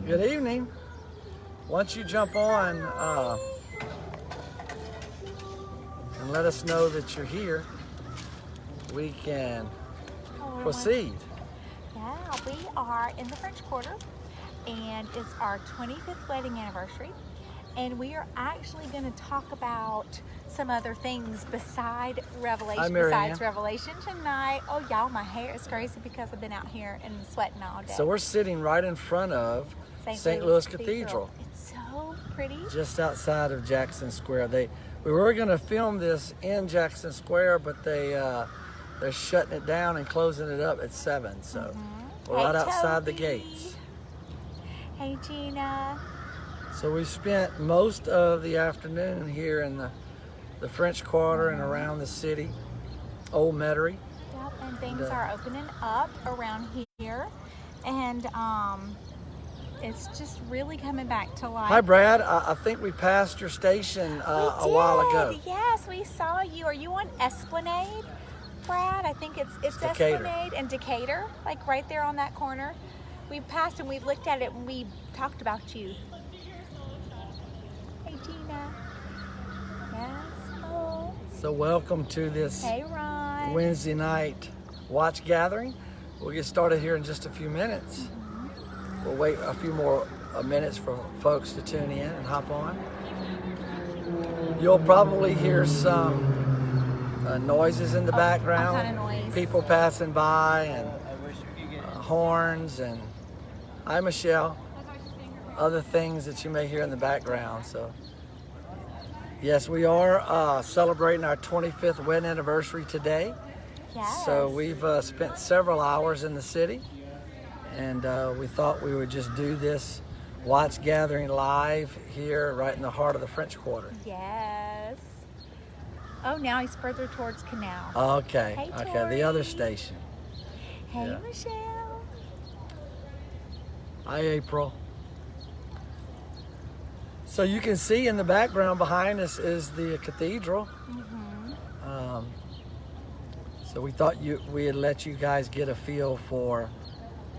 Good evening. Once you jump on and let us know that you're here, we can proceed. Yeah, we are in the French Quarter, and it's our 25th wedding anniversary. And we are actually going to talk about some other things besides Revelation tonight. Oh, y'all, my hair is crazy because I've been out here and sweating all day. So we're sitting right in front of St. Louis Cathedral. It's so pretty. Just outside of Jackson Square. We were going to film this in Jackson Square, but they're shutting it down and closing it up at 7. So we're right outside the gates. Hey, Gina. So we spent most of the afternoon here in the French Quarter and around the city, Old Metairie. Yep, and things are opening up around here, and it's just really coming back to life. Hi, Brad. I think we passed your station a while ago. Yes, we saw you. Are you on Esplanade, Brad? I think it's Esplanade and Decatur, like right there on that corner. We passed and we looked at it and we talked about you. Hey, Gina. Yes. Oh. So welcome to this Wednesday night watch gathering. We'll get started here in just a few minutes. We'll wait a few more minutes for folks to tune in and hop on. You'll probably hear some noises in the background. What kind of noise? People passing by and horns and hi, Michelle. Other things that you may hear in the background. So yes, we are celebrating our 25th wedding anniversary today. Yes. So we've spent several hours in the city, and we thought we would just do this watch gathering live here right in the heart of the French Quarter. Yes. Oh, now he's further towards Canal. Okay. Hey, okay, Tori. the other station. Hey, Yeah. Michelle. Hi, April. So you can see in the background behind us is the cathedral. So we thought we'd let you guys get a feel for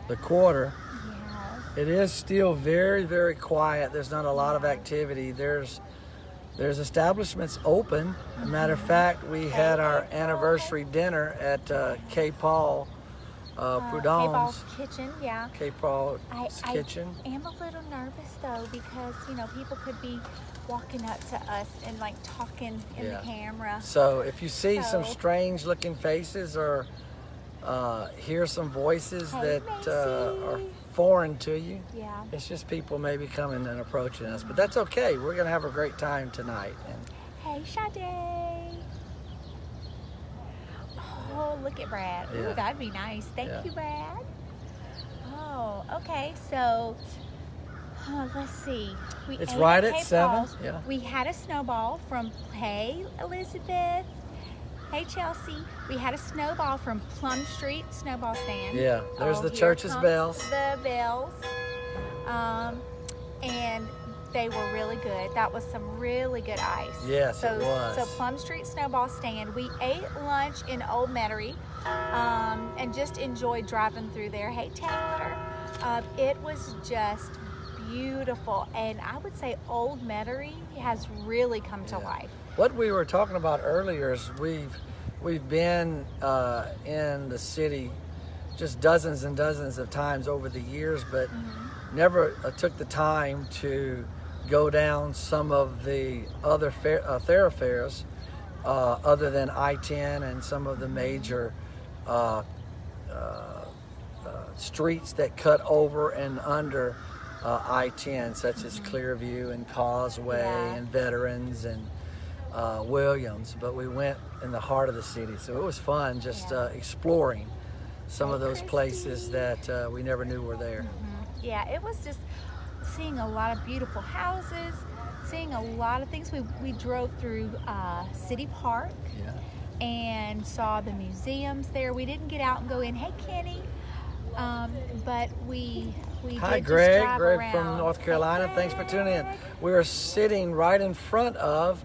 the quarter. Yes. It is still very, very quiet. There's not a lot of activity. There's establishments open. As a matter of fact, we had our anniversary dinner at K. Paul Prudhomme's Kitchen, yeah. K. Paul's Kitchen. I am a little nervous though because people could be walking up to us and like talking in the camera. So if you see some strange looking faces or hear some voices that are foreign to you, it's just people maybe coming and approaching us. But that's okay. We're going to have a great time tonight. Hey, Sade. Oh, look at Brad. Ooh, that'd be nice. Thank you, Brad. Oh, okay. So, let's see. It's right at 7. Yeah. We had a snowball from, hey, Elizabeth. Hey, Chelsea. We had a snowball from Plum Street Snowball Stand. Yeah, there's the church's bells. The bells. And they were really good. That was some really good ice. Yes, it was. So Plum Street Snowball Stand. We ate lunch in Old Metairie and just enjoyed driving through there. Hey, Taylor. It was just beautiful. And I would say Old Metairie has really come to life. What we were talking about earlier is we've been in the city just dozens and dozens of times over the years, but never took the time to go down some of the other thoroughfares other than I-10 and some of the major streets that cut over and under I-10, such as Clearview and Causeway and Veterans and Williams. But we went in the heart of the city, so it was fun just exploring some of those places that we never knew were there. Yeah, it was just seeing a lot of beautiful houses, seeing a lot of things. We drove through City Park and saw the museums there. We didn't get out and go in, hey, Kenny, but we Hi, did Greg. just drive Greg around. from North Carolina. Hey, Thanks for tuning in. We are sitting right in front of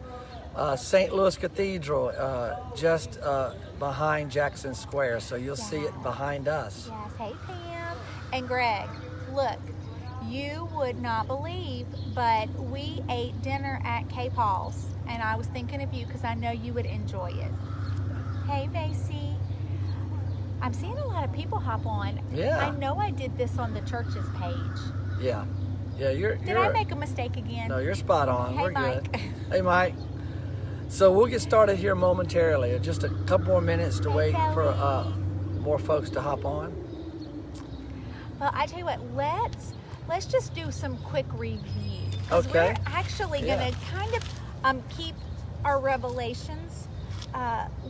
St. Louis Cathedral, just behind Jackson Square. So you'll see it behind us. Yes. Hey, Pam and Greg. Look, You would not believe, but we ate dinner at K. Paul's, and I was thinking of you because I know you would enjoy it. Hey, Macy. I'm seeing a lot of people hop on. Yeah. I know I did this on the church's page. Yeah. Yeah, Did I make a mistake again? No, you're spot on. Hey, We're Mike. good. Hey, Mike. So we'll get started here momentarily. Just a couple more minutes to wait for more folks to hop on. Well, I tell you what, let's just do some quick review. 'Cause Okay. We're actually going to kind of keep our Revelations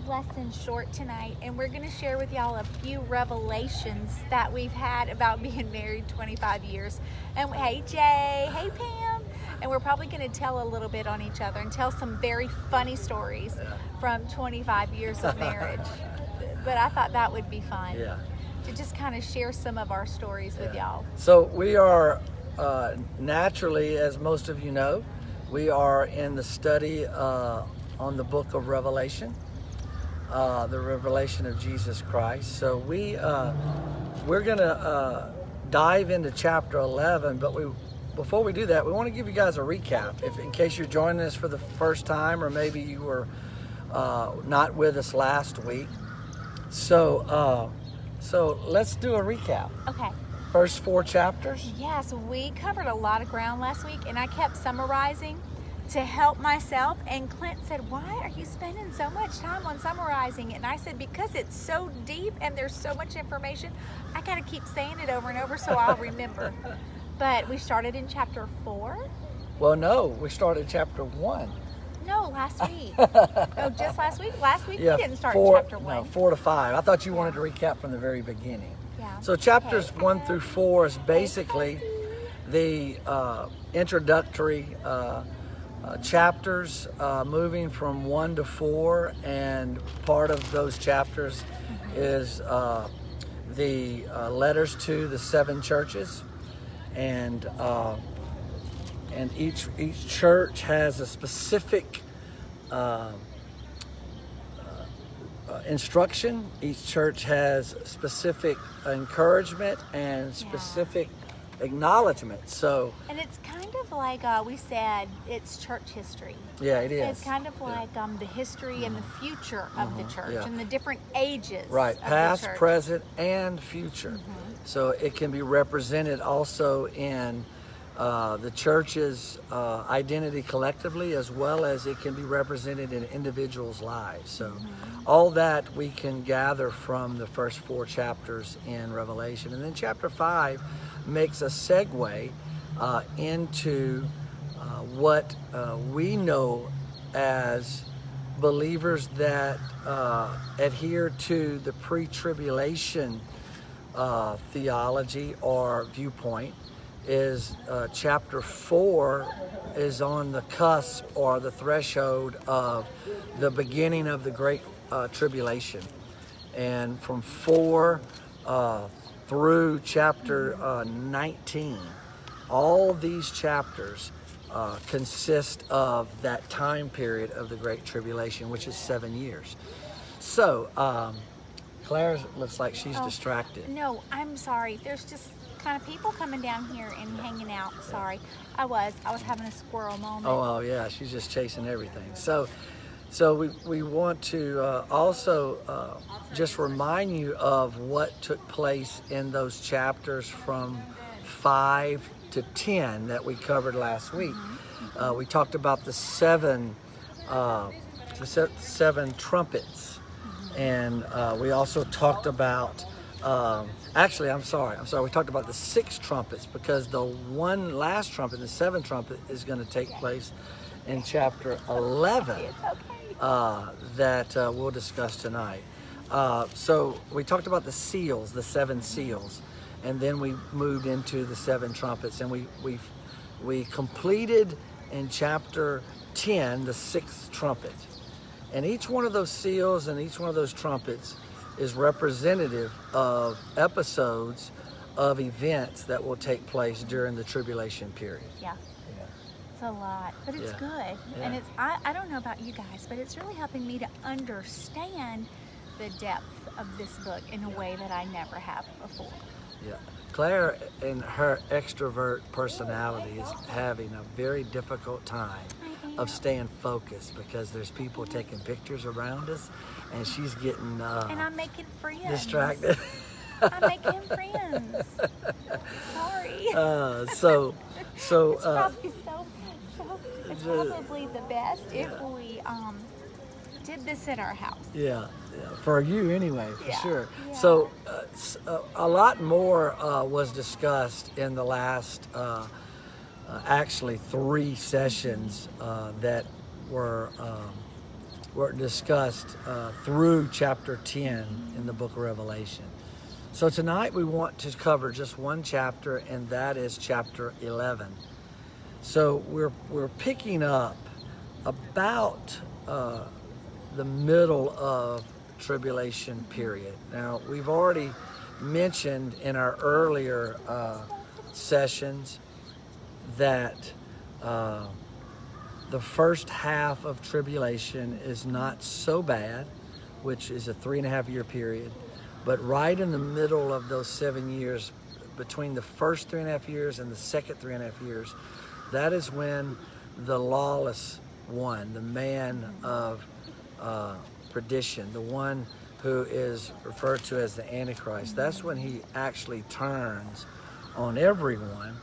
lesson short tonight, and we're going to share with y'all a few revelations that we've had about being married 25 years. And hey, Jay, hey, Pam. And we're probably going to tell a little bit on each other and tell some very funny stories from 25 years of marriage. But I thought that would be fun. Yeah. To just kind of share some of our stories with y'all. So we are naturally, as most of you know, we are in the study on the book of Revelation, the revelation of Jesus Christ. So we're gonna dive into chapter 11, but before we do that, we want to give you guys a recap, in case you're joining us for the first time, or maybe you were not with us last week. So let's do a recap. Okay. First 4 chapters. Yes, we covered a lot of ground last week, and I kept summarizing to help myself. And Clint said, "Why are you spending so much time on summarizing?" And I said, "Because it's so deep and there's so much information. I got to keep saying it over and over so I'll remember." But we started in chapter 4. Well, no, we started chapter 1. No, last week. Oh, just last week? Last week we didn't start in chapter 1. No, 4 to 5. I thought you wanted to recap from the very beginning. Yeah. So chapters 1 through 4 is basically the introductory chapters, moving from 1 to 4, and part of those chapters is the letters to the 7 churches, and each church has a specific instruction. Each church has specific encouragement and specific acknowledgement. So, and it's kind of like we said, it's church history. Yeah, it is. It's kind of like the history and the future of the church and the different ages. Right, of past, the church. present, and future. So it can be represented also in the church's identity collectively, as well as it can be represented in individuals' lives. So all that we can gather from the first 4 chapters in Revelation. And then chapter 5 makes a segue into what we know as believers that adhere to the pre-tribulation theology or viewpoint. Is chapter 4 is on the cusp or the threshold of the beginning of the Great Tribulation. And from 4 through chapter 19, all these chapters consist of that time period of the Great Tribulation, which is 7 years. So, Claire looks like she's distracted. No, I'm sorry. There's just kind of people coming down here and hanging out. Sorry. I was having a squirrel moment. Oh yeah, she's just chasing everything. So we want to also just remind you of what took place in those chapters from 5 to 10 that we covered last week. We talked about the seven trumpets, and we also talked about actually, I'm sorry. We talked about the 6 trumpets, because the one last trumpet, the 7th trumpet, is going to take place in chapter 11 that we'll discuss tonight. So we talked about the seals, the 7 seals, and then we moved into the 7 trumpets, and we completed in chapter 10 the 6th trumpet. And each one of those seals and each one of those trumpets is representative of episodes of events that will take place during the tribulation period. Yeah. It's a lot, but it's good. And it's I don't know about you guys, but it's really helping me to understand the depth of this book in a way that I never have before. Yeah. Claire, in her extrovert personality, is having a very difficult time of staying focused because there's people taking pictures around us, and she's getting and I'm making friends. distracted. I'm making friends. Sorry. So It's probably it's probably the best if we did this at our house. yeah, for you anyway, for sure. Yeah. So a lot more was discussed in the last actually 3 sessions that were discussed through chapter 10 in the book of Revelation. So tonight we want to cover just one chapter, and that is chapter 11. So we're picking up about the middle of tribulation period. Now, we've already mentioned in our earlier sessions that the first half of tribulation is not so bad, which is a 3.5-year period. But right in the middle of those 7 years, between the first 3.5 years and the second 3.5 years, that is when the lawless one, the man of perdition, the one who is referred to as the Antichrist, that's when he actually turns on everyone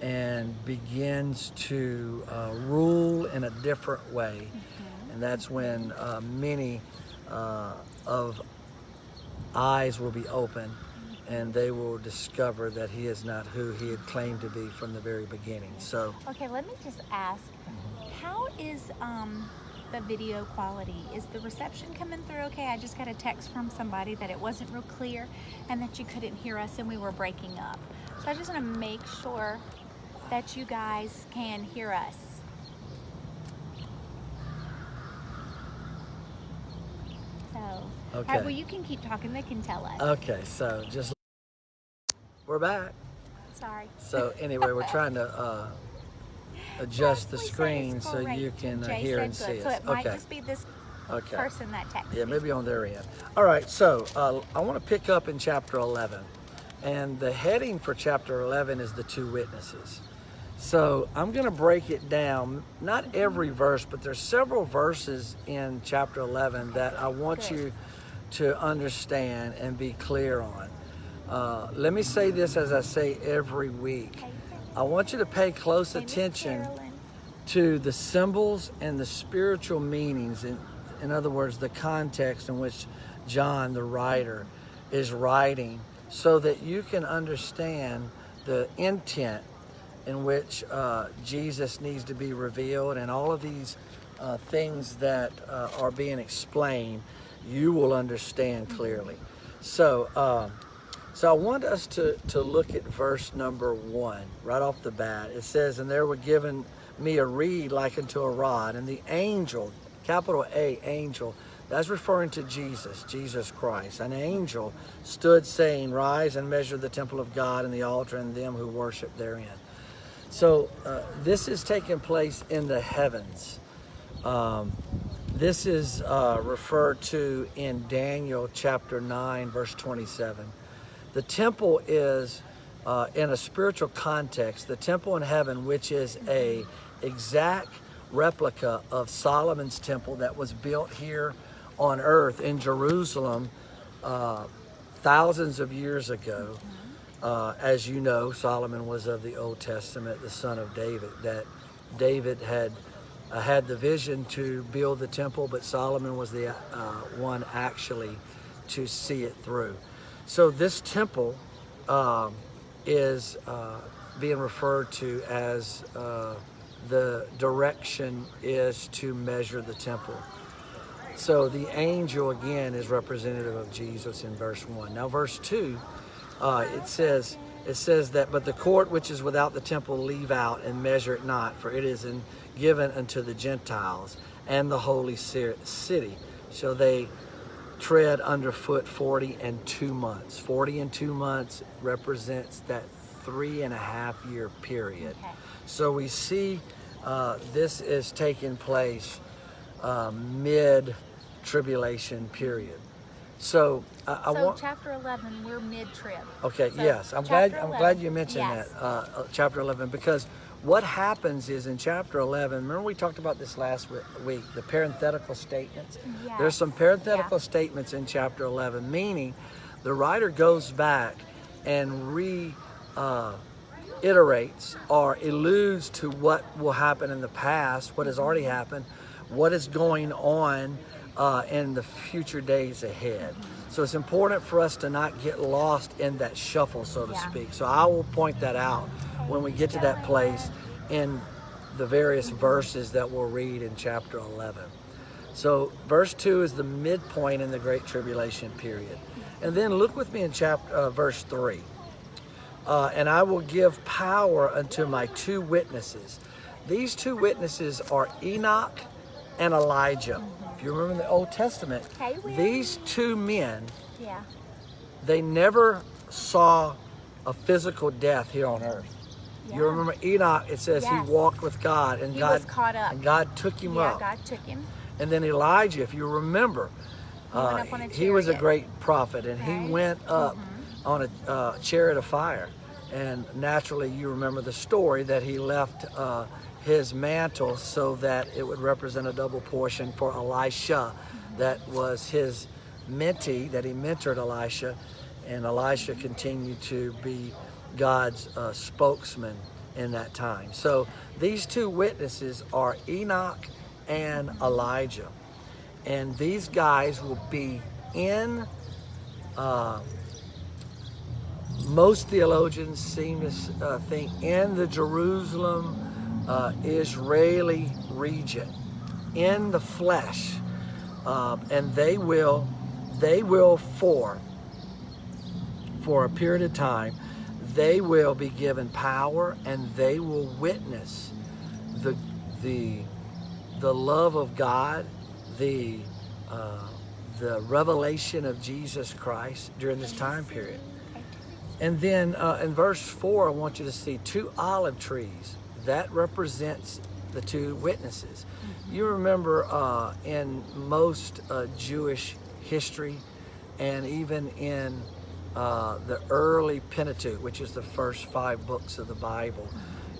and begins to rule in a different way. And that's when many of eyes will be open, and they will discover that he is not who he had claimed to be from the very beginning. So okay, let me just ask, how is the video quality? Is the reception coming through okay? I just got a text from somebody that it wasn't real clear and that you couldn't hear us and we were breaking up. So I just want to make sure that you guys can hear us. So, okay. Well, you can keep talking. They can tell us. Okay, so we're back. Sorry. So anyway, we're trying to adjust the screen so you can hear and see us. So it might just be this person that texted. Yeah, maybe on their end. All right, so I want to pick up in chapter 11. And the heading for chapter 11 is the 2 witnesses. So I'm going to break it down, not every verse, but there's several verses in chapter 11 that I want you to understand and be clear on. Let me say this as I say every week. I want you to pay close attention to the symbols and the spiritual meanings, in other words, the context in which John, the writer, is writing, so that you can understand the intent in which Jesus needs to be revealed, and all of these things that are being explained, you will understand clearly. So I want us to look at verse number 1 right off the bat. It says, "And there were given me a reed like unto a rod, and the angel," capital A, angel, that's referring to Jesus Christ. "An angel stood saying, Rise and measure the temple of God and the altar and them who worship therein." So this is taking place in the heavens. This is referred to in Daniel chapter 9, verse 27. The temple is, in a spiritual context, the temple in heaven, which is a exact replica of Solomon's temple that was built here on earth in Jerusalem thousands of years ago. As you know, Solomon was of the Old Testament, the son of David, that David had the vision to build the temple, but Solomon was the one actually to see it through. So this temple is being referred to as the direction is to measure the temple. So the angel again is representative of Jesus in verse 1. Now verse 2, it says that, "But the court which is without the temple leave out and measure it not, for it is given unto the Gentiles and the holy city. So they tread underfoot 40 and 2 months. 40 and 2 months represents that 3.5-year period. Okay. So we see this is taking place mid-tribulation period. So I So want. chapter 11, we're mid-trib. Okay. So Yes, I'm glad. chapter I'm 11, glad you mentioned yes. that chapter 11, because what happens is in chapter 11. Remember we talked about this last week. The parenthetical statements. Yes. There's some parenthetical Yeah. statements in chapter 11, meaning the writer goes back and iterates or alludes to what will happen in the past, what has already happened, what is going on in the future days ahead. So it's important for us to not get lost in that shuffle, so to Yeah. speak. So I will point that out when we get to that place in the various verses that we'll read in chapter 11. So verse 2 is the midpoint in the Great Tribulation period. And then look with me in verse 3. And I will give power unto my two witnesses. These two witnesses are Enoch and Elijah. If you remember in the Old Testament, Hey, Will. these two men, Yeah. they never saw a physical death here on earth. Yeah. You remember Enoch, it says Yes. he walked with God and He God was caught up. and God took him Yeah, up. God took him. And then Elijah, if you remember, He went up on a he was a chariot. great prophet, and Right. he went up on a chariot of fire. And naturally, you remember the story that he left his mantle so that it would represent a double portion for Elisha. That was his mentee, that he mentored Elisha, and Elisha continued to be God's spokesman in that time. So these two witnesses are Enoch and Elijah. And these guys will be in, most theologians seem to think, in the Jerusalem, Israeli region, in the flesh. And they will for a period of time, they will be given power, and they will witness the love of God, the revelation of Jesus Christ during this time period. And then in verse 4, I want you to see two olive trees. That represents the two witnesses. You remember in most Jewish history, and even in the early Pentateuch, which is the first 5 books of the Bible,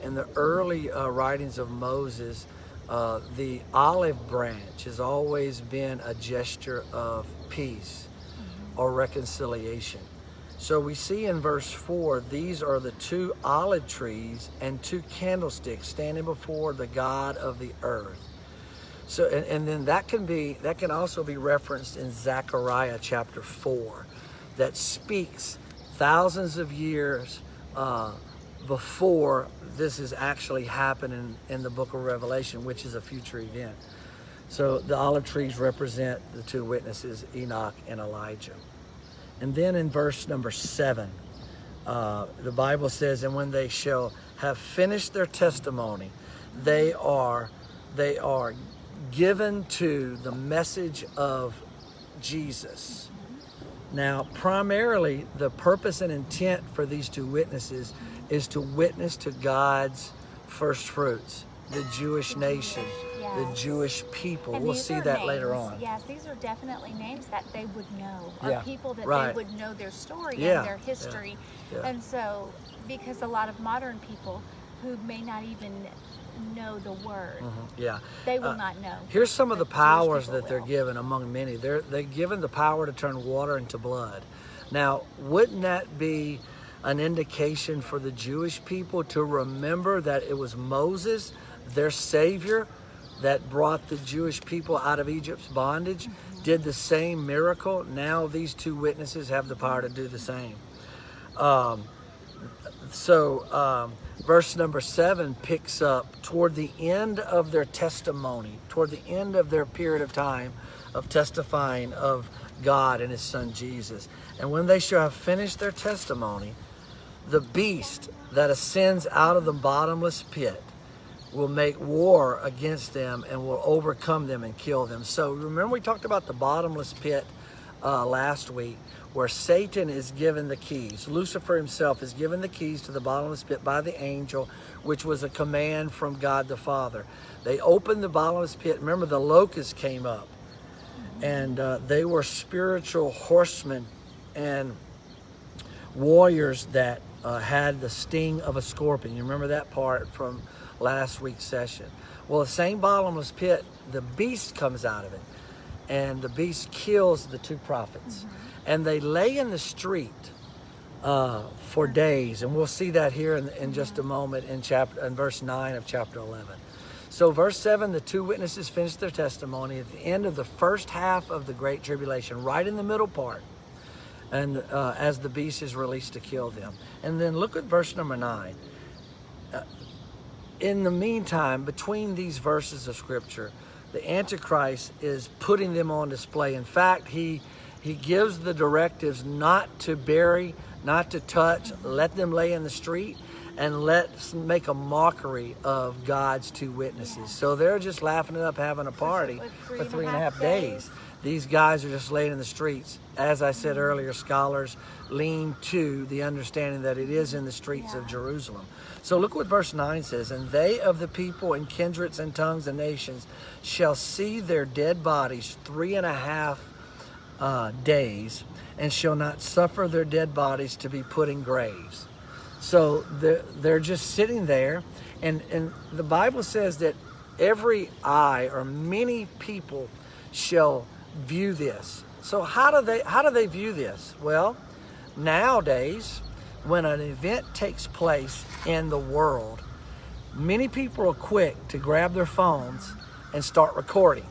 in the early writings of Moses, the olive branch has always been a gesture of peace or reconciliation. So we see in verse 4, these are the two olive trees and two candlesticks standing before the God of the earth. So, and then that can also be referenced in Zechariah chapter 4, that speaks thousands of years before this is actually happening in the book of Revelation, which is a future event. So the olive trees represent the two witnesses, Enoch and Elijah. And then in verse number 7, the Bible says, and when they shall have finished their testimony, they are given to the message of Jesus. Now, primarily, the purpose and intent for these two witnesses is to witness to God's first fruits, the Jewish nation, the Yes. Jewish people. And we'll these see are that names, later on. Yes, these are definitely names that they would know, Yeah, or people that right. they would know their story Yeah, and their history. yeah. And so, because a lot of modern people who may not even know the word, Yeah. they will not know. Here's some of the but Jewish powers people that they're will. given among many. They're given the power to turn water into blood. Now, wouldn't that be an indication for the Jewish people to remember that it was Moses, their savior, that brought the Jewish people out of Egypt's bondage, did the same miracle? Now these two witnesses have the power to do the same. Verse number 7 picks up toward the end of their testimony, toward the end of their period of time of testifying of God and his son Jesus. And when they shall have finished their testimony, the beast that ascends out of the bottomless pit will make war against them and will overcome them and kill them. So remember we talked about the bottomless pit last week, where Satan is given the keys. Lucifer himself is given the keys to the bottomless pit by the angel, which was a command from God the Father. They opened the bottomless pit. Remember, the locusts came up and they were spiritual horsemen and warriors that had the sting of a scorpion. You remember that part from last week's session? Well, the same bottomless pit, the beast comes out of it, and the beast kills the two prophets, and they lay in the street for days, and we'll see that here in just a moment in verse 9 of chapter 11. So verse 7, the two witnesses finished their testimony at the end of the first half of the Great Tribulation, right in the middle part, and as the beast is released to kill them. And then look at verse number 9. In the meantime, between these verses of Scripture, the Antichrist is putting them on display. In fact, he gives the directives not to bury, not to touch, let them lay in the street, and let's make a mockery of God's two witnesses. Yeah. So they're just laughing it up, having a party for 3.5 days. These guys are just laying in the streets. As I said earlier, scholars lean to the understanding that it is in the streets of Jerusalem. So look what verse 9 says. And they of the people and kindreds and tongues and nations shall see their dead bodies 3.5 days, and shall not suffer their dead bodies to be put in graves. So they're just sitting there, and the Bible says that every eye, or many people, shall view this. So how do they view this? Well, nowadays, when an event takes place in the world, many people are quick to grab their phones and start recording.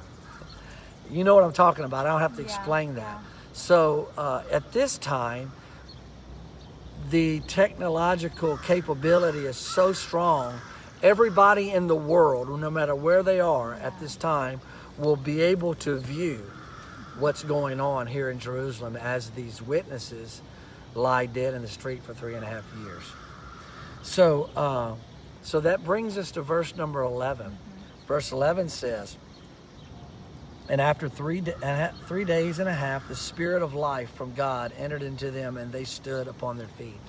You know what I'm talking about. I don't have to explain that. Yeah. So at this time, the technological capability is so strong, everybody in the world, no matter where they are at this time, will be able to view what's going on here in Jerusalem as these witnesses lie dead in the street for 3.5 years. So that brings us to verse number 11. Verse 11 says, and after 3 days and a half, the Spirit of life from God entered into them, and they stood upon their feet.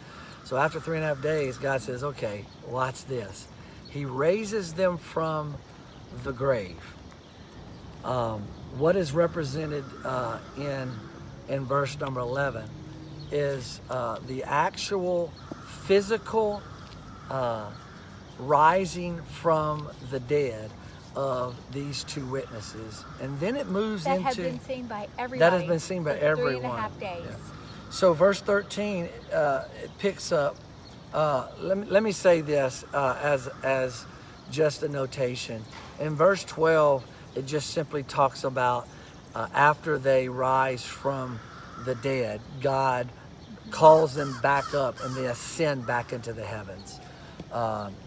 So after 3.5 days, God says, okay, watch this. He raises them from the grave. What is represented in verse number 11 is the actual physical rising from the dead of these two witnesses, and then it moves into that has been seen by everybody. That has been seen by everyone. 3.5 days. Yeah. So verse 13 it picks up. Let me say this as just a notation. In verse 12, it just simply talks about after they rise from the dead, God calls them back up, and they ascend back into the heavens.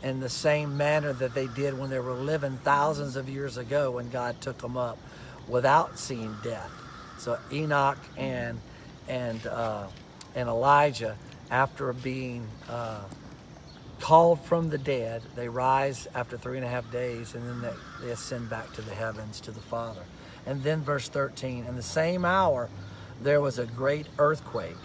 In the same manner that they did when they were living thousands of years ago, when God took them up without seeing death. So Enoch and Elijah, after being called from the dead, they rise after 3.5 days, and then they ascend back to the heavens to the Father. And then verse 13, in the same hour there was a great earthquake,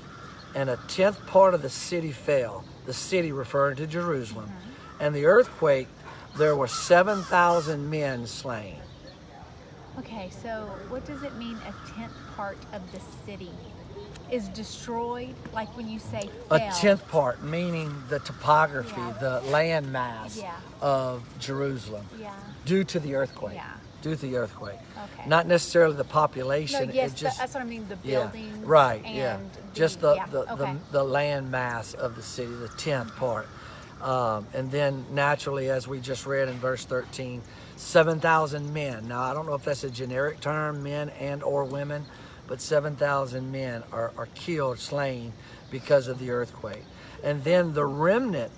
and 1/10 part of the city fell. The city referring to Jerusalem. And the earthquake, there were 7,000 men slain. Okay, so what does it mean 1/10 part of the city is destroyed? Like when you say fell. 1/10 part, meaning the topography, the land mass of Jerusalem, due to the earthquake. Yeah. Due to the earthquake. Okay. Not necessarily the population. No, yes, it just, that's what I mean, the buildings. Yeah, right, and just the land mass of the city, the 10th part. And then naturally, as we just read in verse 13, 7,000 men. Now, I don't know if that's a generic term, men and or women, but 7,000 men are killed, slain because of the earthquake. And then the remnant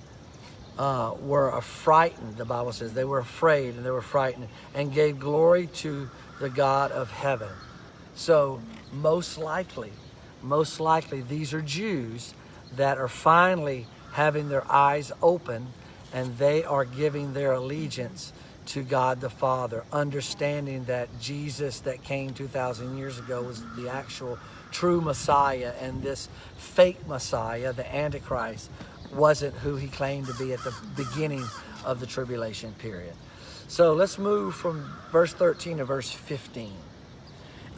were frightened, the Bible says. They were afraid and they were frightened, and gave glory to the God of heaven. So most likely, these are Jews that are finally having their eyes open, and they are giving their allegiance to God the Father, understanding that Jesus that came 2,000 years ago was the actual true Messiah, and this fake Messiah, the Antichrist, wasn't who he claimed to be at the beginning of the tribulation period. So let's move from verse 13 to verse 15.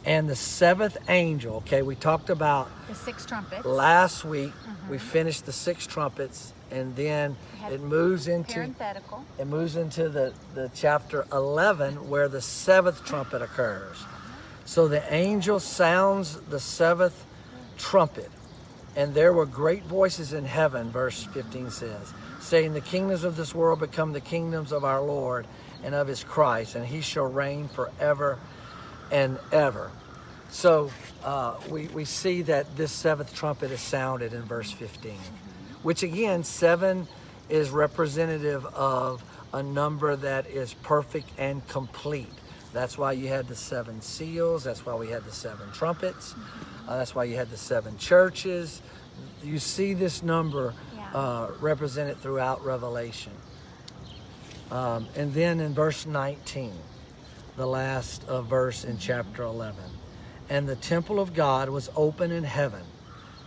And the seventh angel, okay, we talked about the 6 trumpets. Last week, we finished the 6 trumpets, and then it moves into parenthetical. It moves into the chapter 11 where the 7th trumpet occurs. So the angel sounds the 7th trumpet, and there were great voices in heaven, verse 15 says, saying, the kingdoms of this world become the kingdoms of our Lord and of his Christ, and he shall reign forever and ever. So we see that this 7th trumpet is sounded in verse 15, which again, 7 is representative of a number that is perfect and complete. That's why you had the 7 seals. That's why we had the 7 trumpets. That's why you had the 7 churches. You see this number represented throughout Revelation. And then in verse 19, the last verse in chapter 11. And the temple of God was open in heaven,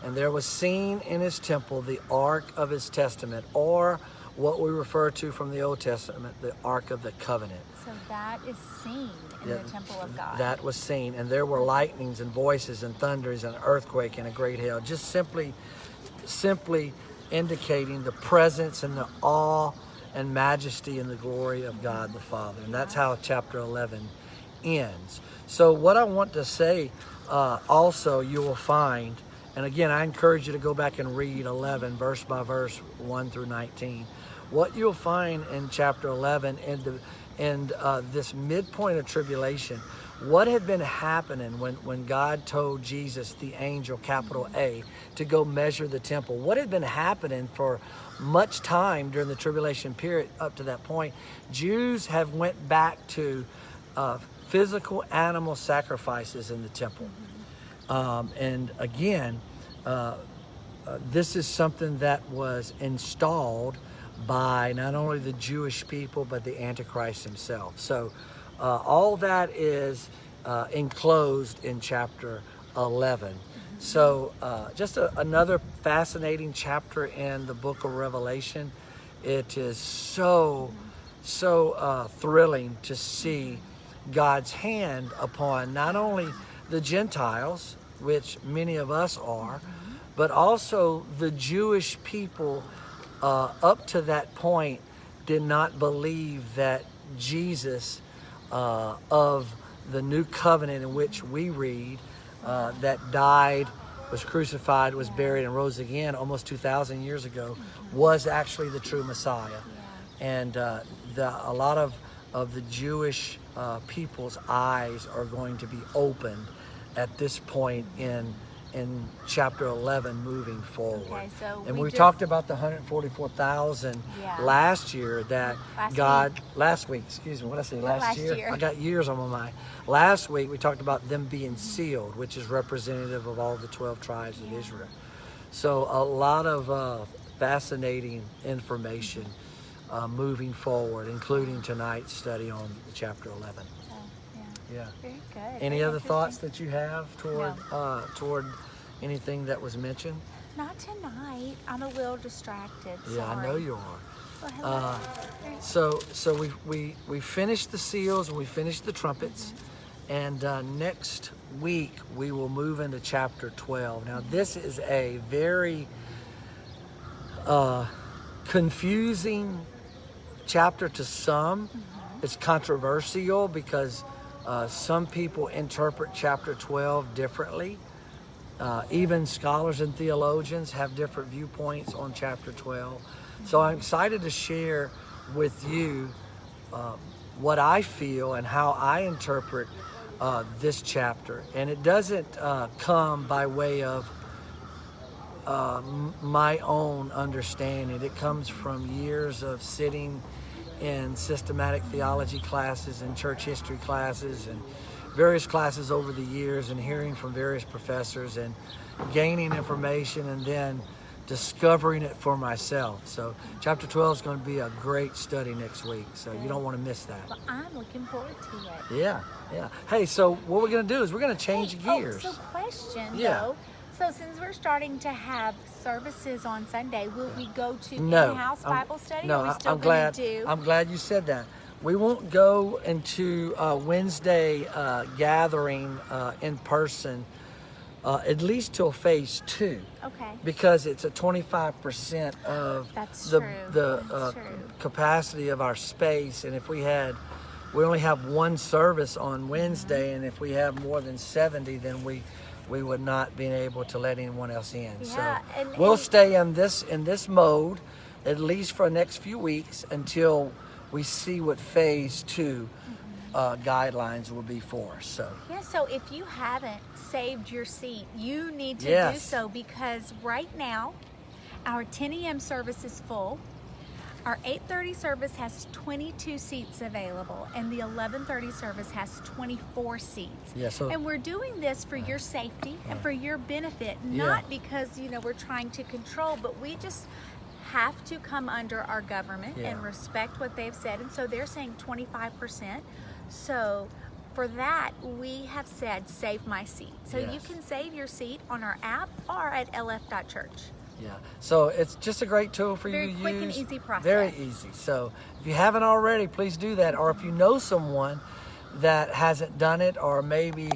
and there was seen in his temple the ark of his testament, or what we refer to from the Old Testament, the Ark of the Covenant. So that is seen in the temple of God. That was seen, and there were lightnings and voices and thunders and an earthquake and a great hail, just simply indicating the presence and the awe and majesty and the glory of God the Father. And that's how chapter 11 ends. So what I want to say also you will find, and again I encourage you to go back and read 11 verse by verse 1 through 19. What you'll find in chapter 11 and this midpoint of tribulation, what had been happening when God told Jesus, the angel, capital A, to go measure the temple. What had been happening for much time during the tribulation period up to that point, Jews have went back to physical animal sacrifices in the temple. And again, this is something that was installed by not only the Jewish people, but the Antichrist himself. So all that is enclosed in chapter 11. So just another fascinating chapter in the book of Revelation. It is so thrilling to see God's hand upon not only the Gentiles, which many of us are, but also the Jewish people up to that point did not believe that Jesus of the new covenant in which we read, that died, was crucified, was buried, and rose again almost 2,000 years ago, was actually the true Messiah. And a lot of the Jewish people's eyes are going to be opened at this point in chapter 11 moving forward. Okay, so and we talked about the 144,000 last year that last week, excuse me, what did I say, last year? I got years on my mind. Last week we talked about them being sealed, which is representative of all the 12 tribes of Israel. So a lot of fascinating information moving forward, including tonight's study on chapter 11. Yeah. Very good. Any other thoughts that you have toward anything that was mentioned? Not tonight. I'm a little distracted. Yeah, sorry. I know you are. So we finished the seals and we finished the trumpets, and next week we will move into chapter 12. Now this is a very confusing chapter to some. It's controversial because some people interpret chapter 12 differently. Even scholars and theologians have different viewpoints on chapter 12. So I'm excited to share with you what I feel and how I interpret this chapter. And it doesn't come by way of my own understanding. It comes from years of sitting in systematic theology classes and church history classes and various classes over the years, and hearing from various professors and gaining information and then discovering it for myself. So chapter 12 is going to be a great study next week, so you don't want to miss that. Well, I'm looking forward to it. Yeah. Hey, so what we're going to do is we're going to change gears. So question though. So since we're starting to have services on Sunday, will we go to in-house Bible study? No, or are we still I'm glad you said that. we won't go into Wednesday gathering in person at least till phase 2. Okay. Because it's a 25% of That's the true. capacity of our space, and if we only have one service on Wednesday, and if we have more than 70, then we would not be able to let anyone else in. Yeah, So we'll stay in this mode at least for the next few weeks until we see what phase 2 guidelines will be for us. So yeah, so if you haven't saved your seat, you need to do so, because right now our 10 a.m. service is full. Our 8:30 service has 22 seats available, and the 11:30 service has 24 seats. Yeah, so and we're doing this for your safety and for your benefit, not because we're trying to control, but we just have to come under our government and respect what they've said. And so they're saying 25%. So for that, we have said save my seat. So you can save your seat on our app or at lf.church. Yeah, so it's just a great tool for you to use. Very quick and easy process. Very easy. So if you haven't already, please do that. Or if you know someone that hasn't done it, or maybe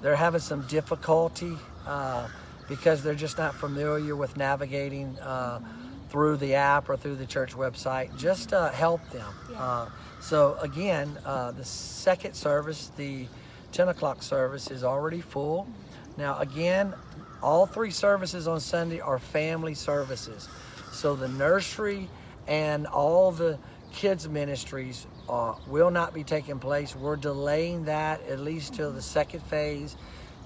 they're having some difficulty because they're just not familiar with navigating through the app or through the church website, just help them. So again, the second service, the 10 o'clock service, is already full. Now again, all 3 services on Sunday are family services. So the nursery and all the kids ministries will not be taking place. We're delaying that at least till the second phase,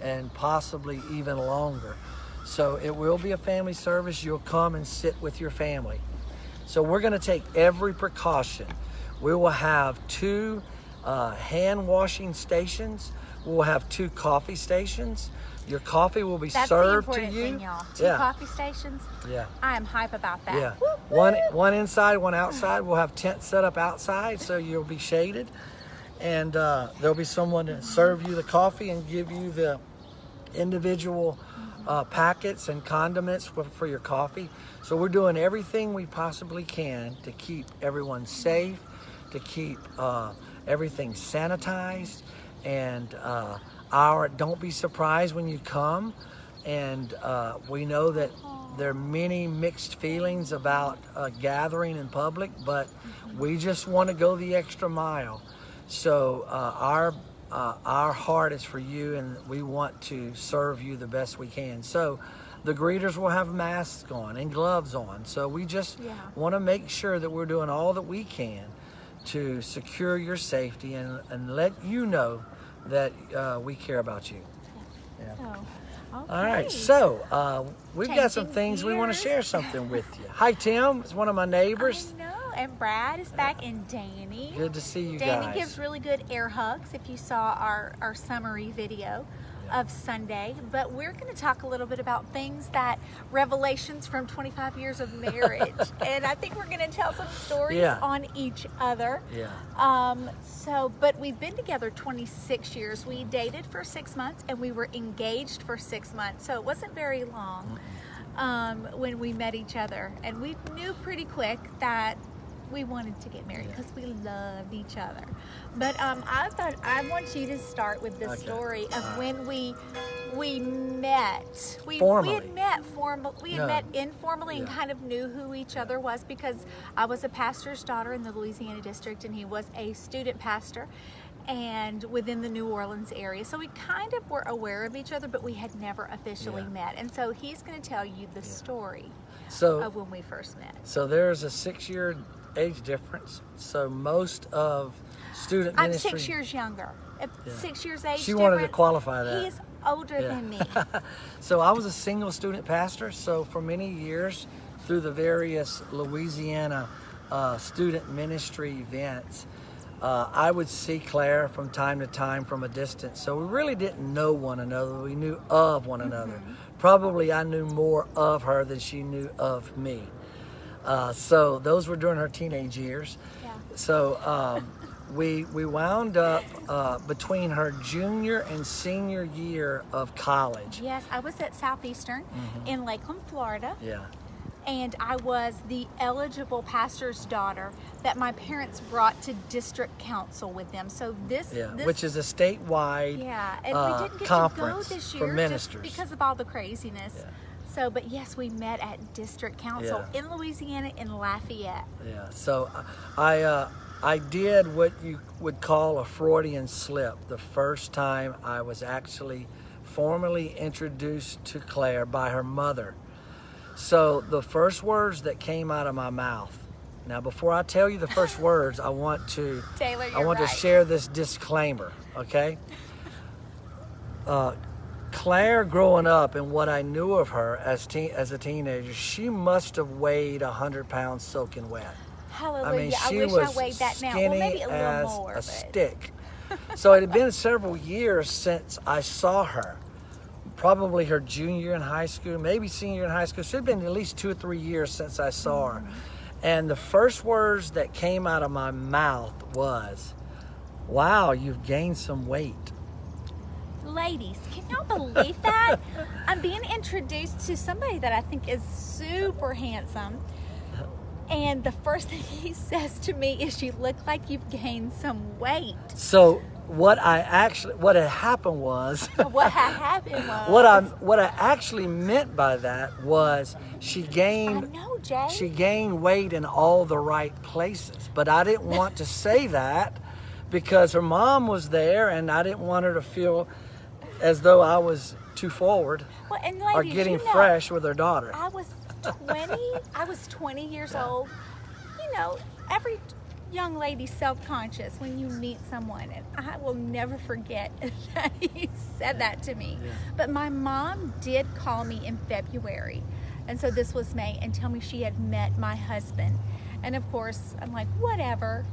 and possibly even longer. So it will be a family service. You'll come and sit with your family. So we're going to take every precaution. We will have 2 hand washing stations. We'll have 2 coffee stations. Your coffee will be served to you. Thing, y'all. 2 coffee stations. Yeah. I am hype about that. Yeah. Woo, woo. One inside, one outside. We'll have tents set up outside so you'll be shaded. And there'll be someone to serve you the coffee and give you the individual packets and condiments for your coffee. So we're doing everything we possibly can to keep everyone safe, to keep everything sanitized, and don't be surprised when you come. And we know that there are many mixed feelings about gathering in public, but we just want to go the extra mile. So our heart is for you, and we want to serve you the best we can. So the greeters will have masks on and gloves on. So we just want to make sure that we're doing all that we can to secure your safety and let you know that we care about you. Yeah. Okay. All right, so we've got some things we want to gears. share something with you. Hi, Tim. It's one of my neighbors. I know, and Brad is back, and Danny. Good to see you Danny guys. gives really good air hugs if you saw our summary video of Sunday. But we're going to talk a little bit about things that revelations from 25 years of marriage. And I think we're going to tell some stories on each other. Yeah. But we've been together 26 years. We dated for 6 months, and we were engaged for 6 months. So it wasn't very long when we met each other. And we knew pretty quick that we wanted to get married because we loved each other. But I thought I want you to start with the story of when we met. We had met informally and kind of knew who each other was, because I was a pastor's daughter in the Louisiana district, and he was a student pastor and within the New Orleans area. So we kind of were aware of each other, but we had never officially met. And so he's going to tell you the story of when we first met. So there's a 6-year age difference. So most of student ministry... I'm 6 years younger. 6 years age She wanted to qualify that. He's older than me. So I was a single student pastor. So for many years, through the various Louisiana student ministry events, I would see Claire from time to time from a distance. So we really didn't know one another. We knew of one another. Probably I knew more of her than she knew of me. So those were during her teenage years. Yeah. So we wound up between her junior and senior year of college. Yes, I was at Southeastern in Lakeland, Florida. Yeah. And I was the eligible pastor's daughter that my parents brought to district council with them. So this which is a statewide and we didn't get conference to go this year for ministers just because of all the craziness. Yeah. So, but yes, we met at district council in Louisiana in Lafayette. Yeah. So I did what you would call a Freudian slip the first time I was actually formally introduced to Claire by her mother. So the first words that came out of my mouth. Now, before I tell you the first words, I want to Taylor, to share this disclaimer, okay? Claire, growing up and what I knew of her as a teenager, she must have weighed 100 pounds soaking wet. Hallelujah! I mean, she wish was I weighed that now. skinny Well, maybe a little as more, a but... stick. So it had been several years since I saw her. Probably her junior year in high school, maybe senior in high school. So it had been at least 2 or 3 years since I saw her. And the first words that came out of my mouth was, "Wow, you've gained some weight." Ladies, can y'all believe that? I'm being introduced to somebody that I think is super handsome. And the first thing he says to me is, "You look like you've gained some weight." So what had happened was what I actually meant by that was she gained weight in all the right places, but I didn't want to say that because her mom was there and I didn't want her to feel as though I was too forward or getting fresh with her daughter. I was 20 years old. You know, every young lady self-conscious when you meet someone, and I will never forget that he said that to me. But my mom did call me in February, and so this was May, and tell me she had met my husband. And of course I'm like, whatever.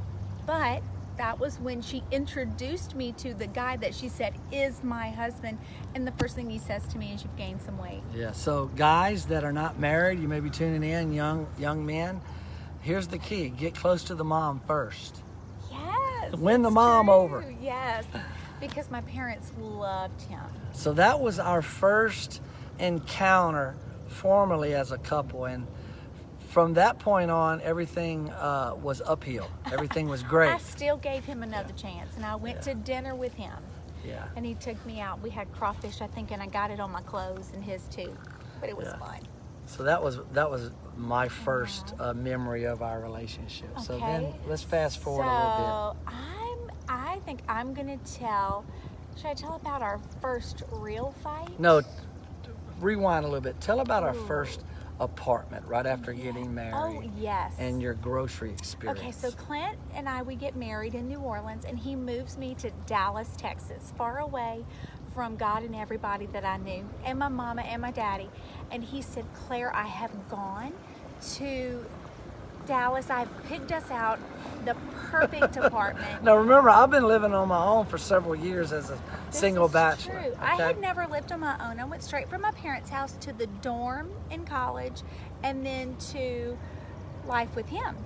But that was when she introduced me to the guy that she said is my husband, and the first thing he says to me is, "You've gained some weight." Yeah. So guys that are not married, you may be tuning in, young men, here's the key: get close to the mom first. Yes. Win the mom over. Yes. Because my parents loved him. So that was our first encounter formally as a couple, and from that point on, everything was uphill. Everything was great. I still gave him another chance, and I went to dinner with him. Yeah. And he took me out. We had crawfish, I think, and I got it on my clothes and his too. But it was fun. So that was my first memory of our relationship. Okay. So then let's fast forward a little bit. I think I'm gonna tell. Should I tell about our first real fight? No, rewind a little bit. Tell about our first apartment right after getting married. Oh, yes. And your grocery experience. Okay, so Clint and I, we get married in New Orleans, and he moves me to Dallas, Texas, far away from God and everybody that I knew, and my mama and my daddy. And he said, "Claire, I have gone to Dallas. I've picked us out the perfect apartment." Now remember, I've been living on my own for several years as a single bachelor. True. Okay? I had never lived on my own. I went straight from my parents' house to the dorm in college, and then to life with him.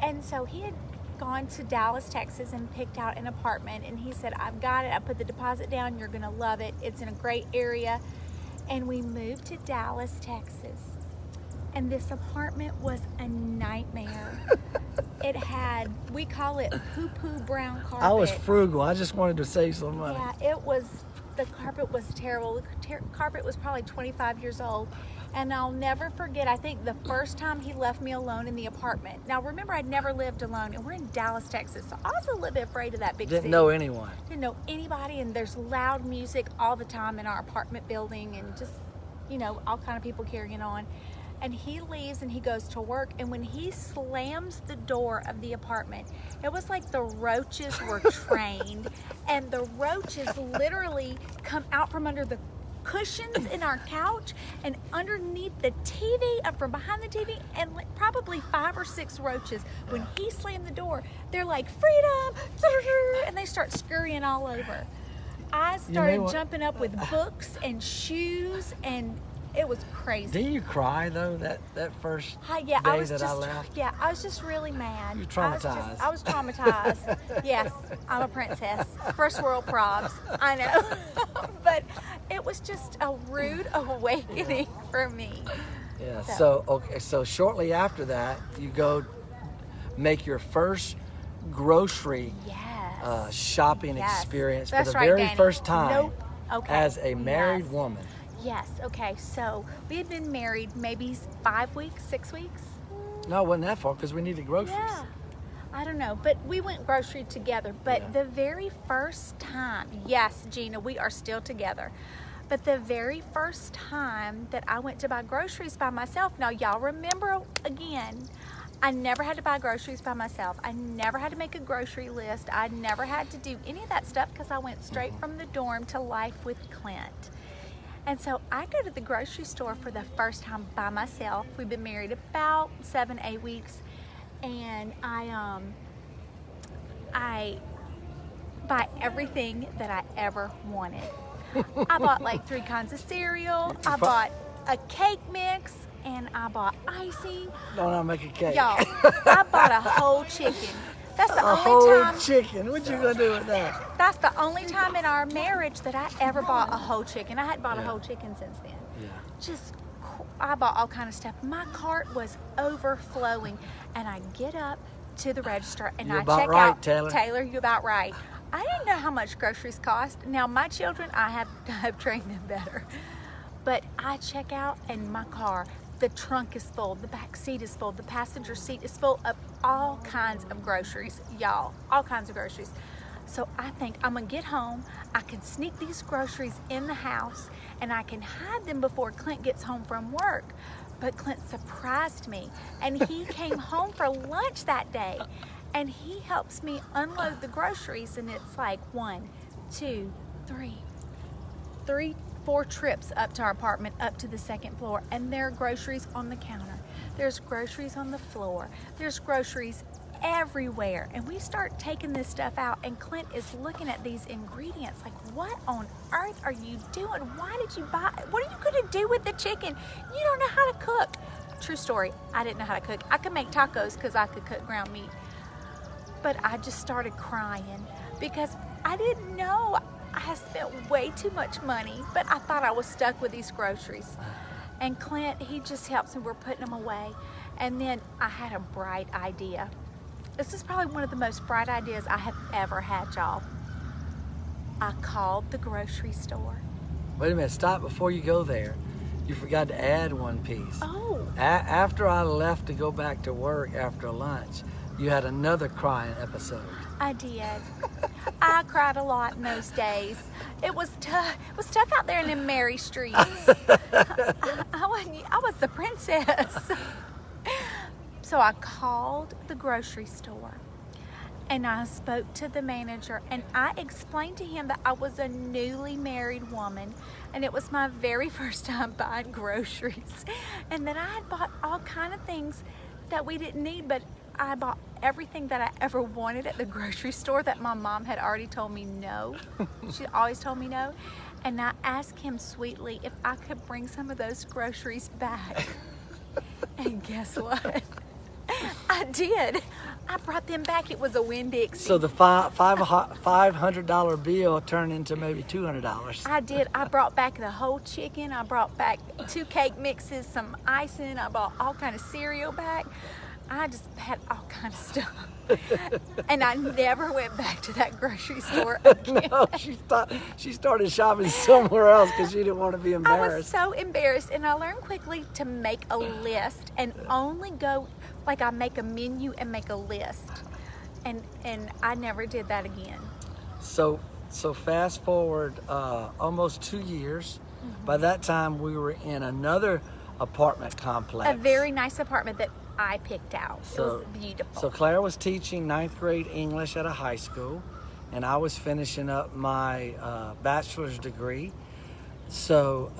And so he had gone to Dallas, Texas, and picked out an apartment, and he said, "I've got it. I put the deposit down. You're gonna love it. It's in a great area." And we moved to Dallas, Texas, and this apartment was a nightmare. It had, we call it poo-poo brown carpet. I was frugal. I just wanted to save some money. Yeah, the carpet was terrible. The carpet was probably 25 years old. And I'll never forget, I think the first time he left me alone in the apartment. Now remember, I'd never lived alone, and we're in Dallas, Texas, so I was a little bit afraid of that big city. Didn't know anyone. Didn't know anybody, and there's loud music all the time in our apartment building, and just, you know, all kind of people carrying on. And he leaves and he goes to work, and when he slams the door of the apartment, it was like the roaches were trained, and the roaches literally come out from under the cushions in our couch and underneath the TV, up from behind the TV, and like probably 5 or 6 roaches. When he slammed the door, they're like, "Freedom!" and they start scurrying all over. I started jumping up with books and shoes, and it was crazy. Didn't you cry though that first day I I left? Yeah, I was just really mad. You're traumatized. I was traumatized. Yes, I'm a princess. First world probs. I know. But it was just a rude awakening for me. Yeah. So shortly after that, you go make your first grocery shopping experience for the very first time as a married woman. Yes. Okay. So we had been married maybe 5 weeks, 6 weeks. No, it wasn't that far because we needed groceries. Yeah. I don't know, but we went grocery together. But the very first time, yes, Gina, we are still together. But the very first time that I went to buy groceries by myself, now y'all remember again, I never had to buy groceries by myself. I never had to make a grocery list. I never had to do any of that stuff because I went straight from the dorm to life with Clint. And so I go to the grocery store for the first time by myself. We've been married about 7-8 weeks. And I buy everything that I ever wanted. I bought like 3 kinds of cereal. I bought a cake mix, and I bought icing. Don't make a cake. Y'all, I bought a whole chicken. That's the only whole time. Chicken. What you gonna do with that? That's the only time in our marriage that I ever bought a whole chicken. I hadn't bought a whole chicken since then. Yeah. I bought all kind of stuff. My cart was overflowing, and I get up to the register and I check out. Taylor, you're about right. I didn't know how much groceries cost. Now my children, I have trained them better. But I check out, and my car, the trunk is full, the back seat is full, the passenger seat is full of all kinds of groceries, y'all, all kinds of groceries. So I think I'm gonna get home, I can sneak these groceries in the house, and I can hide them before Clint gets home from work. But Clint surprised me, and he came home for lunch that day, and he helps me unload the groceries, and it's like 1, 2, 3, 4 trips up to our apartment, up to the 2nd floor, and there are groceries on the counter. There's groceries on the floor. There's groceries everywhere. And we start taking this stuff out, and Clint is looking at these ingredients like, what on earth are you doing? Why did you buy it? What are you gonna do with the chicken? You don't know how to cook. True story, I didn't know how to cook. I could make tacos because I could cook ground meat. But I just started crying because I didn't know. I had spent way too much money, but I thought I was stuck with these groceries. And Clint, he just helps me. We're putting them away. And then I had a bright idea. This is probably one of the most bright ideas I have ever had, y'all. I called the grocery store. Wait a minute, stop before you go there. You forgot to add one piece. Oh. After I left to go back to work after lunch, you had another crying episode. I did. I cried a lot in those days. It was tough. It was tough out there in them Mary streets. I was the princess. So I called the grocery store, and I spoke to the manager, and I explained to him that I was a newly married woman, and it was my very first time buying groceries, and that I had bought all kind of things that we didn't need, but I bought everything that I ever wanted at the grocery store that my mom had already told me no. She always told me no. And I asked him sweetly if I could bring some of those groceries back. And guess what? I did. I brought them back. It was a Winn-Dixie. So the $500 bill turned into maybe $200. I did. I brought back the whole chicken. I brought back 2 cake mixes, some icing. I brought all kind of cereal back. I just had all kind of stuff. And I never went back to that grocery store again. No, she started shopping somewhere else because she didn't want to be embarrassed. I was so embarrassed, and I learned quickly to make a list and only go, like I make a menu and make a list. And I never did that again. So fast forward almost 2 years. Mm-hmm. By that time, we were in another apartment complex. A very nice apartment that I picked out. It was beautiful. So Claire was teaching 9th grade English at a high school, and I was finishing up my bachelor's degree. So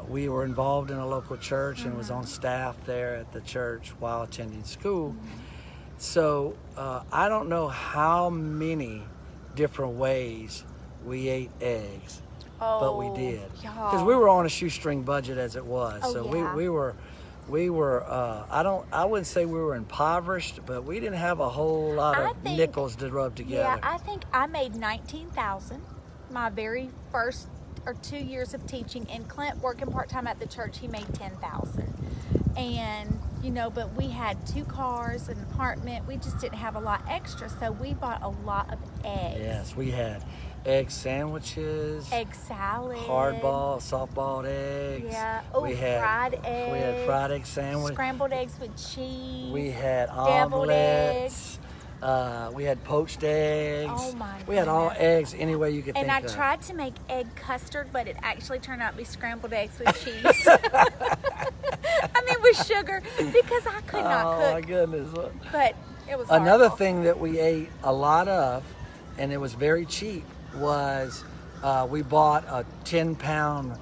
we were involved in a local church and was on staff there at the church while attending school. So I don't know how many different ways we ate eggs, but we did. Because we were on a shoestring budget as it was. We were I wouldn't say we were impoverished, but we didn't have a whole lot of nickels to rub together. Yeah, I think I made $19,000 my very first or 2 years of teaching, and Clint working part-time at the church, he made $10,000. And, you know, but we had 2 cars, an apartment. We just didn't have a lot extra, so we bought a lot of eggs. Yes, we had egg sandwiches, Egg salad. hard-boiled, soft-boiled eggs. Yeah. Oh, fried eggs. We had fried egg sandwich. Scrambled eggs with cheese. We had deviled omelets. We had poached eggs. Oh my We had all goodness. eggs any way you could And think I of. tried to make egg custard, but it actually turned out to be scrambled eggs with cheese. I mean, with sugar, because I could not Oh my cook. goodness. But it was Another horrible. thing that we ate a lot of, and it was very cheap, was we bought a 10-pound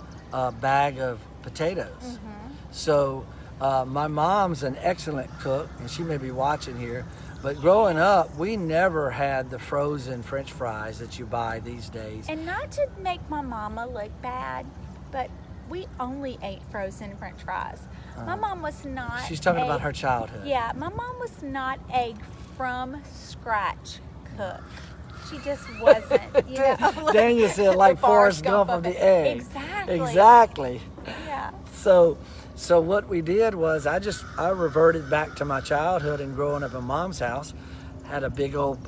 bag of potatoes. Mm-hmm. So my mom's an excellent cook, and she may be watching here, but growing up, we never had the frozen French fries that you buy these days. And not to make my mama look bad, but we only ate frozen French fries. My mom was not. She's talking about her childhood. Yeah, my mom was not a from scratch cook. She just wasn't. You know, Daniel said like the Forrest Gump of the egg. Exactly. Exactly. Yeah. So what we did was I reverted back to my childhood and growing up in Mom's house. Had a big old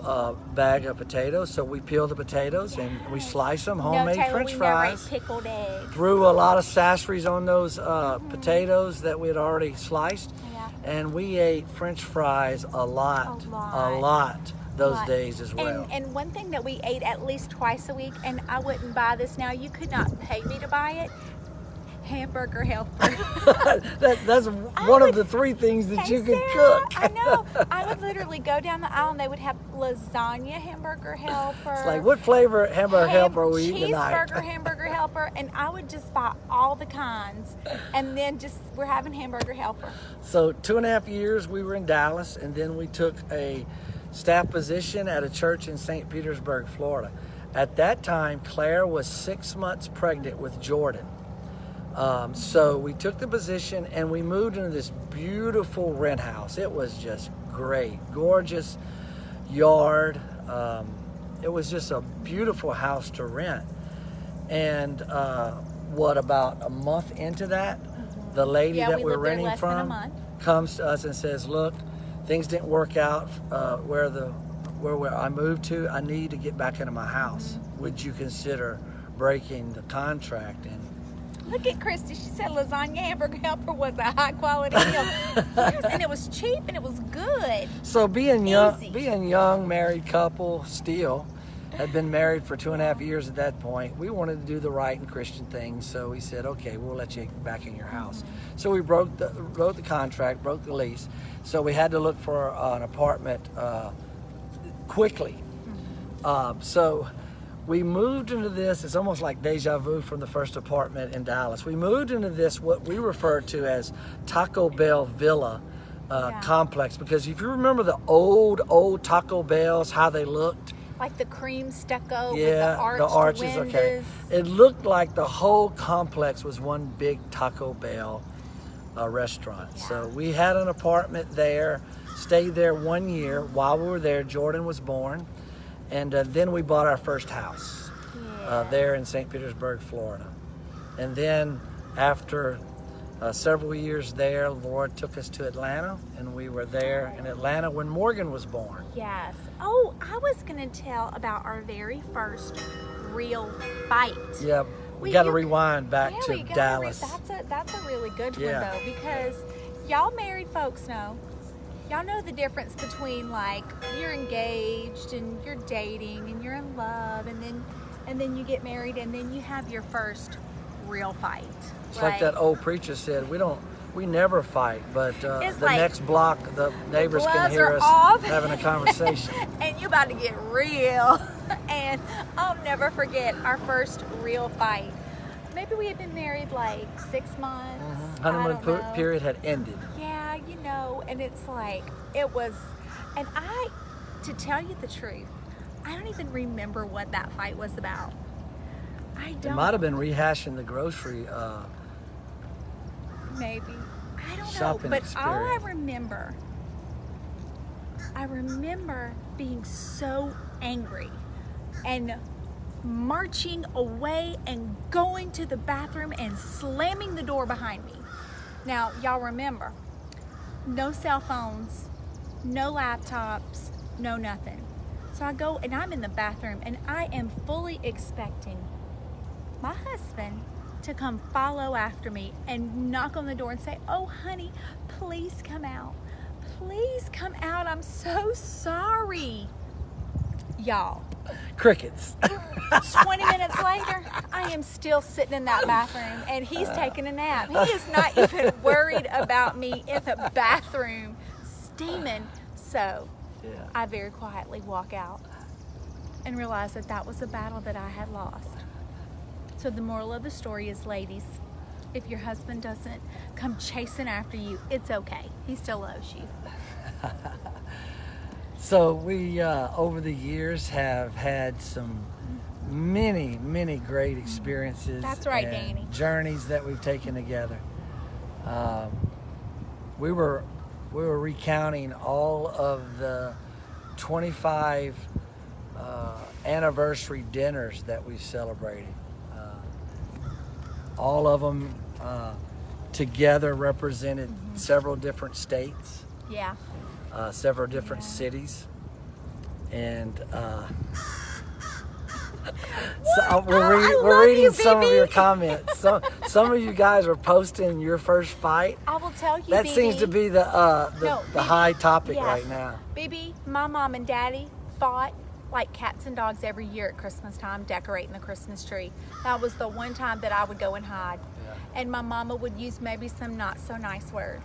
bag of potatoes, so we peeled the potatoes and we sliced them, homemade no, Taylor, French we fries. Never ate pickled eggs. Threw a lot of sasseries on those potatoes that we had already sliced, Yeah. and we ate French fries a lot those days as well. And one thing that we ate at least twice a week, and I wouldn't buy this now. You could not pay me to buy it. Hamburger Helper. That's one of the 3 things that Hey, you could Sarah, cook. I know. I would literally go down the aisle and they would have lasagna Hamburger Helper. It's like, what flavor Hamburger Helper are we eating tonight? Cheeseburger Hamburger Helper, and I would just buy all the kinds, and then we're having Hamburger Helper. So 2.5 years we were in Dallas, and then we took a staff position at a church in St. Petersburg, Florida. At that time, Claire was 6 months pregnant with Jordan. So we took the position and we moved into this beautiful rent house. It was just great, gorgeous yard. It was just a beautiful house to rent. And about a month into that, the lady that we we're lived there renting less than a from month. comes to us and says, "Look, things didn't work out where I moved to. I need to get back into my house. Would you consider breaking the contract?" And Look at Christy. She said lasagna Hamburger Helper was a high quality meal. Yes, and it was cheap and it was good. so being Easy. young married couple, still had been married for 2.5 years at that point, we wanted to do the right and Christian thing. So we said, okay, we'll let you back in your house. So we wrote the contract, broke the lease. So we had to look for an apartment quickly. So we moved into this. It's almost like deja vu from the first apartment in Dallas. We moved into this, what we refer to as Taco Bell Villa complex, because if you remember the old Taco Bells, how they looked. Like the cream stucco with Yeah, the the arches, windows. okay. It looked like the whole complex was one big Taco Bell restaurant. Yeah. So we had an apartment there, stayed there 1 year. While we were there, Jordan was born. And then we bought our first house there in St. Petersburg, Florida. And then after several years there, the Lord took us to Atlanta, and we were there in Atlanta when Morgan was born. Yes. Oh, I was going to tell about our very first real fight. Yeah, we got to rewind back to Dallas. That's a really good one, Yeah. though, because y'all married folks know. Y'all know the difference between, like, you're engaged and you're dating and you're in love, and then you get married and then you have your first real fight. It's like that old preacher said, we never fight, but the like next block, the neighbors can gloves hear are us off. having a conversation. And you're about to get real. And I'll never forget our first real fight. Maybe we had been married like 6 months. Honeymoon I don't know. period had ended. Yeah, you know, and it's like, it was, and to tell you the truth, I don't even remember what that fight was about. I don't. It might have been rehashing the grocery Maybe. I don't know. shopping But all I experience. remember being so angry and marching away and going to the bathroom and slamming the door behind me. Now, y'all remember, no cell phones, no laptops, no nothing. So I go and I'm in the bathroom and I am fully expecting my husband to come follow after me and knock on the door and say, "Oh, honey, please come out. Please come out. I'm so sorry." Y'all. Crickets. 20 minutes later, I am still sitting in that bathroom and he's taking a nap. He is not even worried about me in the bathroom steaming. So I very quietly walk out and realize that that was a battle that I had lost. So the moral of the story is, ladies, if your husband doesn't come chasing after you, it's okay. He still loves you. So we, over the years, have had some many great experiences. That's right, and Danny. Journeys that we've taken together. We were recounting all of the 25 anniversary dinners that we've celebrated. All of them together represented several different states. Yeah. Several different cities, and so we're reading some of your comments. Some of you guys are posting your first fight. I will tell you, that BB, seems to be the high topic yes. right now. BB, my mom and daddy fought like cats and dogs every year at Christmas time, decorating the Christmas tree. That was the one time that I would go and hide, and my mama would use maybe some not so nice words.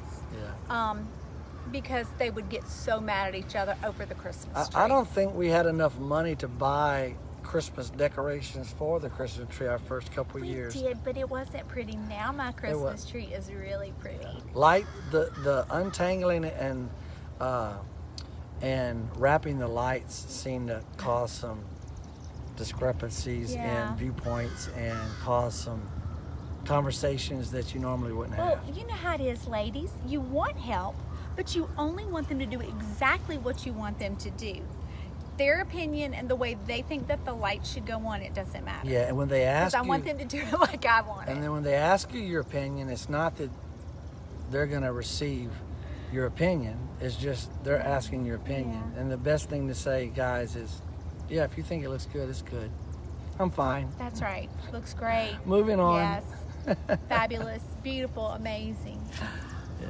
Because they would get so mad at each other over the Christmas tree. I don't think we had enough money to buy Christmas decorations for the Christmas tree our first couple of years. We did, but it wasn't pretty. Now my Christmas tree is really pretty. Light the untangling and wrapping the lights seemed to cause some discrepancies in viewpoints and cause some conversations that you normally wouldn't have. Well, you know how it is, ladies. You want help, but you only want them to do exactly what you want them to do. Their opinion and the way they think that the light should go on, it doesn't matter. Yeah, and when they ask you... Because I want them to do it like I want it. And then when they ask you your opinion, it's not that they're going to receive your opinion. It's just they're asking your opinion. Yeah. And the best thing to say, guys, is, yeah, if you think it looks good, it's good. I'm fine. That's right. Looks great. Moving on. Yes. Fabulous. Beautiful. Amazing. Yeah.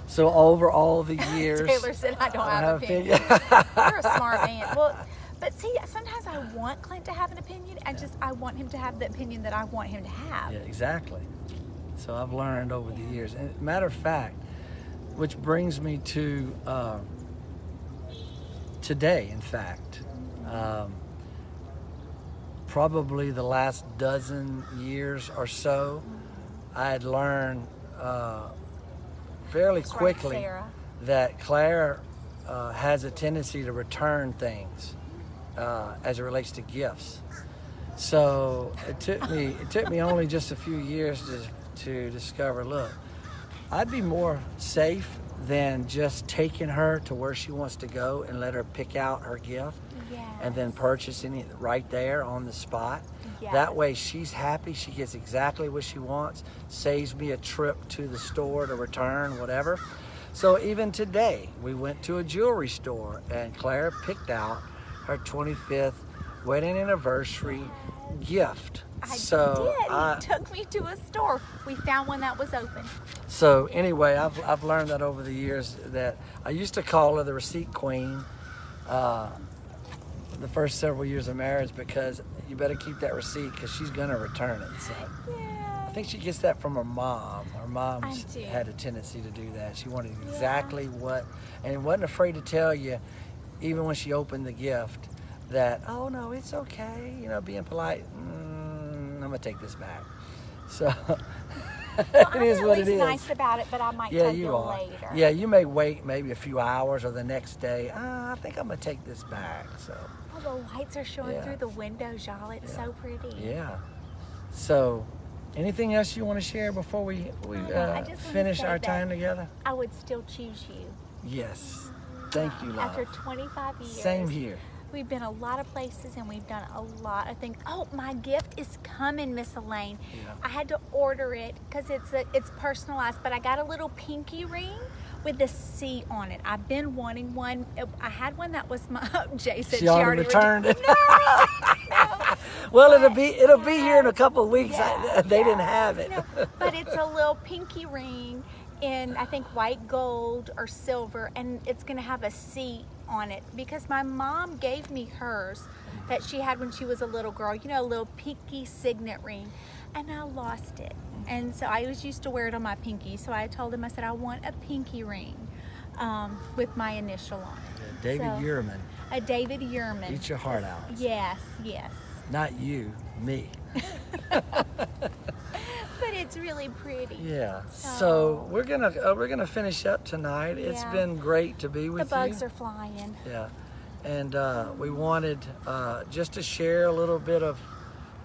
So over all the years, Taylor said, "I don't have an opinion." You're a smart man. Well, but see, sometimes I want Clint to have an opinion. I want him to have the opinion that I want him to have. Yeah, exactly. So I've learned over the years. And matter of fact, which brings me to today. In fact, probably the last dozen years or so, I had learned fairly quickly that Claire has a tendency to return things as it relates to gifts. So it took me only just a few years to discover, look, I'd be more safe than just taking her to where she wants to go and let her pick out her gift and then purchasing it right there on the spot. Yes. That way she's happy, she gets exactly what she wants, saves me a trip to the store to return, whatever. So even today, we went to a jewelry store and Claire picked out her 25th wedding anniversary gift. I did. He took me to a store. We found one that was open. So anyway, I've learned that over the years that I used to call her the receipt queen the first several years of marriage, because you better keep that receipt because she's going to return it. So I think she gets that from her mom. Her mom had a tendency to do that. She wanted exactly what, and wasn't afraid to tell you, even when she opened the gift, that, oh no, it's okay, being polite. I'm going to take this back. So it is what it is. I'm nice about it, but I might tell you later. Yeah, you may wait maybe a few hours or the next day. I think I'm going to take this back. So. Oh, the lights are showing through the windows, y'all. It's so pretty. Yeah. So, anything else you want to share before we finish our time together? I would still choose you. Yes. Thank you, love. After 25 years. Same here. We've been a lot of places and we've done a lot of things. Oh, my gift is coming, Miss Elaine. Yeah. I had to order it because it's personalized, but I got a little pinky ring with the C on it. I've been wanting one. I had one that was my Jay said She already returned it. No, no. Well, it'll be here in a couple of weeks. Yeah, They didn't have it. But it's a little pinky ring in, I think, white gold or silver, and it's gonna have a C on it because my mom gave me hers that she had when she was a little girl, you know, a little pinky signet ring, and I lost it. And so I always used to wear it on my pinky. So I told him, I said, I want a pinky ring with my initial on it. David Uriman. A David Uriman. Eat your heart out. Yes, yes. Not you, me. But it's really pretty. Yeah. So we're gonna finish up tonight. Yeah. It's been great to be with you. The bugs are flying. Yeah. And we wanted just to share a little bit of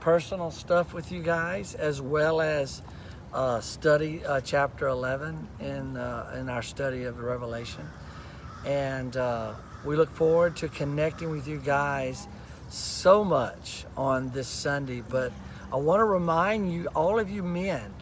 personal stuff with you guys, as well as study chapter 11 in our study of Revelation. And we look forward to connecting with you guys so much on this Sunday. But I want to remind you, all of you men,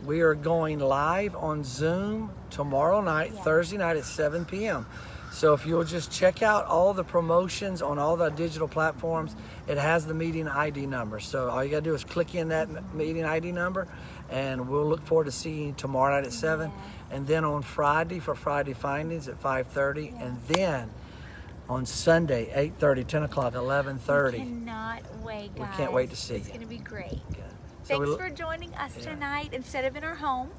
we are going live on Zoom tomorrow night, Thursday night at 7 p.m. So if you'll just check out all the promotions on all the digital platforms, it has the meeting ID number. So all you got to do is click in that meeting ID number, and we'll look forward to seeing you tomorrow night at 7. And then on Friday for Friday Findings at 5:30. And then on Sunday, 8:30, 10 o'clock, 11:30. We cannot wait, guys. We can't wait to see It's you. going to be great. Okay. So Thanks for joining us tonight instead of in our home.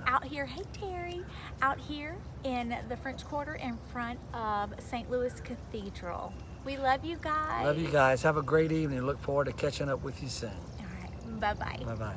Out here, hey Terry, out here in the French Quarter in front of St. Louis Cathedral. We love you guys. Love you guys. Have a great evening. Look forward to catching up with you soon. All right, bye-bye. Bye-bye.